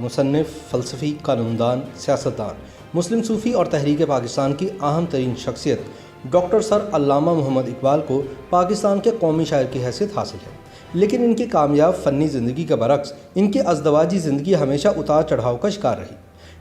مصنف، فلسفی، قانوندان، سیاستدان، مسلم صوفی اور تحریک پاکستان کی اہم ترین شخصیت ڈاکٹر سر علامہ محمد اقبال کو پاکستان کے قومی شاعر کی حیثیت حاصل ہے، لیکن ان کی کامیاب فنی زندگی کے برعکس ان کی ازدواجی زندگی ہمیشہ اتار چڑھاؤ کا شکار رہی۔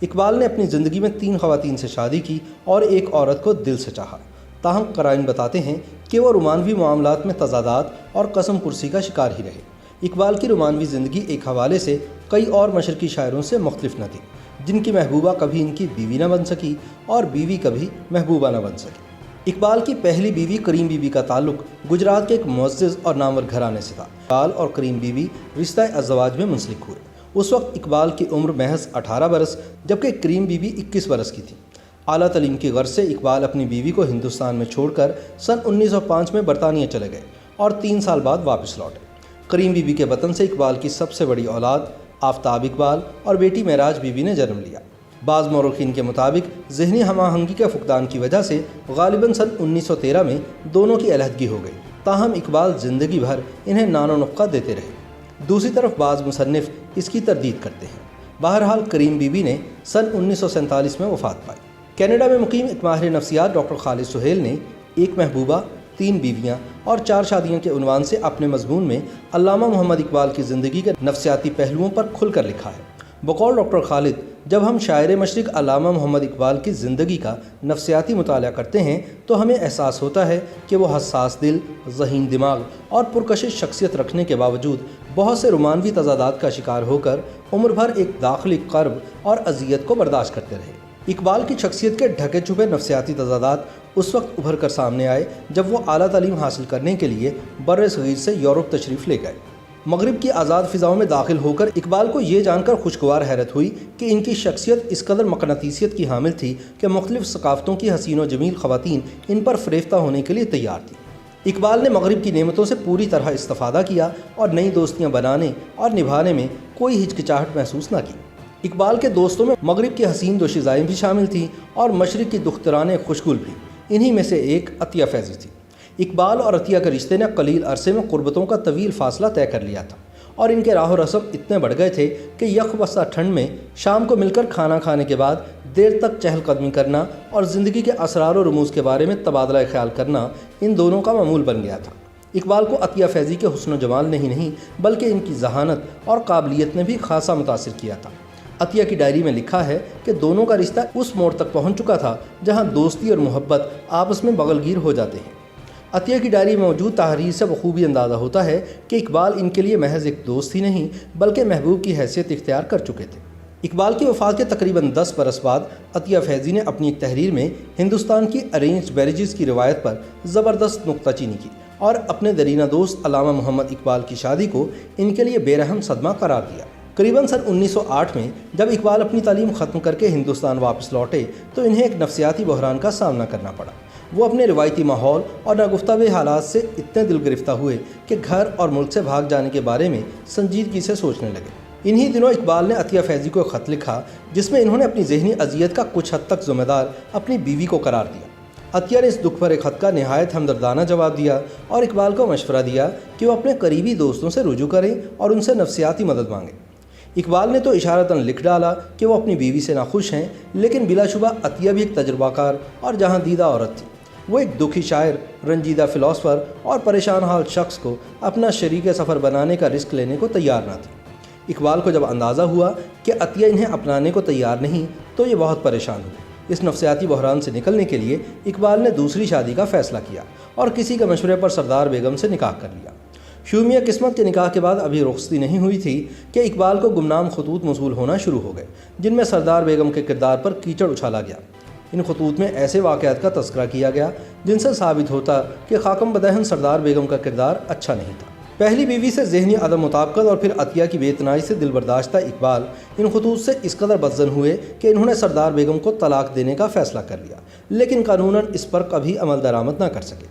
اقبال نے اپنی زندگی میں 3 خواتین سے شادی کی اور ایک عورت کو دل سے چاہا، تاہم قرائن بتاتے ہیں کہ وہ رومانوی معاملات میں تضادات اور قسم پرسی کا شکار ہی رہے۔ اقبال کی رومانوی زندگی ایک حوالے سے کئی اور مشرقی شاعروں سے مختلف نہ تھی، جن کی محبوبہ کبھی ان کی بیوی نہ بن سکی اور بیوی کبھی محبوبہ نہ بن سکی۔ اقبال کی پہلی بیوی کریم بی بی کا تعلق گجرات کے ایک معزز اور نامور گھرانے سے تھا۔ اقبال اور کریم بی بی رشتہ ازدواج میں منسلک ہوئے۔ اس وقت اقبال کی عمر محض 18 برس جبکہ کریم بی بی 21 برس کی تھی۔ اعلیٰ تعلیم کی غرض سے اقبال اپنی بیوی کو ہندوستان میں چھوڑ کر سن 1905 میں برطانیہ چلے گئے اور 3 سال بعد واپس لوٹے۔ کریم بی بی کے وطن سے اقبال کی سب سے بڑی اولاد آفتاب اقبال اور بیٹی معراج بی بی نے جنم لیا۔ بعض مورخین کے مطابق ذہنی ہم آہنگی کے فقدان کی وجہ سے غالباً سن 1913 میں دونوں کی علیحدگی ہو گئی، تاہم اقبال زندگی بھر انہیں نان و نفقہ دیتے رہے۔ دوسری طرف بعض مصنف اس کی تردید کرتے ہیں۔ بہرحال کریم بی بی نے سن 1947 میں وفات پائی۔ کینیڈا میں مقیم ایک ماہر نفسیات ڈاکٹر خالد سہیل نے ایک محبوبہ، 3 بیویاں اور 4 شادیوں کے عنوان سے اپنے مضمون میں علامہ محمد اقبال کی زندگی کے نفسیاتی پہلوؤں پر کھل کر لکھا ہے۔ بقول ڈاکٹر خالد، جب ہم شاعر مشرق علامہ محمد اقبال کی زندگی کا نفسیاتی مطالعہ کرتے ہیں تو ہمیں احساس ہوتا ہے کہ وہ حساس دل، ذہین دماغ اور پرکشش شخصیت رکھنے کے باوجود بہت سے رومانوی تضادات کا شکار ہو کر عمر بھر ایک داخلی کرب اور اذیت کو برداشت کرتے رہے۔ اقبال کی شخصیت کے ڈھکے چھپے نفسیاتی تضادات اس وقت ابھر کر سامنے آئے جب وہ اعلیٰ تعلیم حاصل کرنے کے لیے بر صغیر سے یورپ تشریف لے گئے۔ مغرب کی آزاد فضاؤں میں داخل ہو کر اقبال کو یہ جان کر خوشگوار حیرت ہوئی کہ ان کی شخصیت اس قدر مقناطیسیت کی حامل تھی کہ مختلف ثقافتوں کی حسین و جمیل خواتین ان پر فریفتہ ہونے کے لیے تیار تھیں۔ اقبال نے مغرب کی نعمتوں سے پوری طرح استفادہ کیا اور نئی دوستیاں بنانے اور نبھانے میں کوئی ہچکچاہٹ محسوس نہ کی۔ اقبال کے دوستوں میں مغرب کی حسین دوشیزائیں بھی شامل تھیں اور مشرق کی دختران خشگل بھی۔ انہی میں سے ایک عطیہ فیضی تھی۔ اقبال اور عطیہ کے رشتے نے قلیل عرصے میں قربتوں کا طویل فاصلہ طے کر لیا تھا اور ان کے راہ و رسم اتنے بڑھ گئے تھے کہ یک بستہ ٹھنڈ میں شام کو مل کر کھانا کھانے کے بعد دیر تک چہل قدمی کرنا اور زندگی کے اسرار و رموز کے بارے میں تبادلہ خیال کرنا ان دونوں کا معمول بن گیا تھا۔ اقبال کو عطیہ فیضی کے حسن و جمال نہیں بلکہ ان کی ذہانت اور قابلیت نے بھی خاصا متاثر کیا تھا۔ عطیہ کی ڈائری میں لکھا ہے کہ دونوں کا رشتہ اس موڑ تک پہنچ چکا تھا جہاں دوستی اور محبت آپس میں بغل گیر ہو جاتے ہیں۔ عطیہ کی ڈائری میں موجود تحریر سے بخوبی اندازہ ہوتا ہے کہ اقبال ان کے لیے محض ایک دوست ہی نہیں بلکہ محبوب کی حیثیت اختیار کر چکے تھے۔ اقبال کی وفات کے تقریباً 10 برس بعد عطیہ فیضی نے اپنی ایک تحریر میں ہندوستان کی ارینجڈ میرجز کی روایت پر زبردست نکتہ چینی کی اور اپنے درینہ دوست علامہ محمد اقبال کی شادی کو ان کے لیے بے رحم صدمہ قرار دیا۔ قریباً سن 1908 میں جب اقبال اپنی تعلیم ختم کر کے ہندوستان واپس لوٹے تو انہیں ایک نفسیاتی بحران کا سامنا کرنا پڑا۔ وہ اپنے روایتی ماحول اور ناگفتہ حالات سے اتنے دل گرفتہ ہوئے کہ گھر اور ملک سے بھاگ جانے کے بارے میں سنجیدگی سے سوچنے لگے۔ انہی دنوں اقبال نے عطیہ فیضی کو ایک خط لکھا جس میں انہوں نے اپنی ذہنی اذیت کا کچھ حد تک ذمہ دار اپنی بیوی کو قرار دیا۔ عطیہ نے اس دکھ بھرے خط کا نہایت ہمدردانہ جواب دیا اور اقبال کو مشورہ دیا کہ وہ اپنے قریبی دوستوں سے رجوع کریں اور ان سے نفسیاتی مدد مانگیں۔ اقبال نے تو اشارتاً لکھ ڈالا کہ وہ اپنی بیوی سے ناخوش ہیں، لیکن بلا شبہ عطیہ بھی ایک تجربہ کار اور جہاں دیدہ عورت تھی۔ وہ ایک دکھی شاعر، رنجیدہ فلاسفر اور پریشان حال شخص کو اپنا شریک سفر بنانے کا رسک لینے کو تیار نہ تھی۔ اقبال کو جب اندازہ ہوا کہ عطیہ انہیں اپنانے کو تیار نہیں تو یہ بہت پریشان ہوئے۔ اس نفسیاتی بحران سے نکلنے کے لیے اقبال نے دوسری شادی کا فیصلہ کیا اور کسی کے مشورے پر سردار بیگم سے نکاح کر لیا۔ شومیہ قسمت کے نکاح کے بعد ابھی رخصتی نہیں ہوئی تھی کہ اقبال کو گمنام خطوط موصول ہونا شروع ہو گئے جن میں سردار بیگم کے کردار پر کیچڑ اچھالا گیا۔ ان خطوط میں ایسے واقعات کا تذکرہ کیا گیا جن سے ثابت ہوتا کہ خاکم بدہن سردار بیگم کا کردار اچھا نہیں تھا۔ پہلی بیوی سے ذہنی عدم مطابقت اور پھر عطیہ کی بے اتنائی سے دل برداشتہ اقبال ان خطوط سے اس قدر بدظن ہوئے کہ انہوں نے سردار بیگم کو طلاق دینے کا فیصلہ کر لیا، لیکن قانوناً اس پر کبھی عمل درآمد نہ کر سکے۔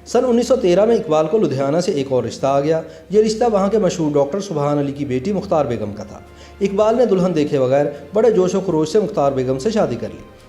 سن 1913 میں اقبال کو لدھیانہ سے ایک اور رشتہ آ گیا۔ یہ رشتہ وہاں کے مشہور ڈاکٹر سبحان علی کی بیٹی مختار بیگم کا تھا۔ اقبال نے دلہن دیکھے بغیر بڑے جوش و خروش سے مختار بیگم سے شادی کر لی۔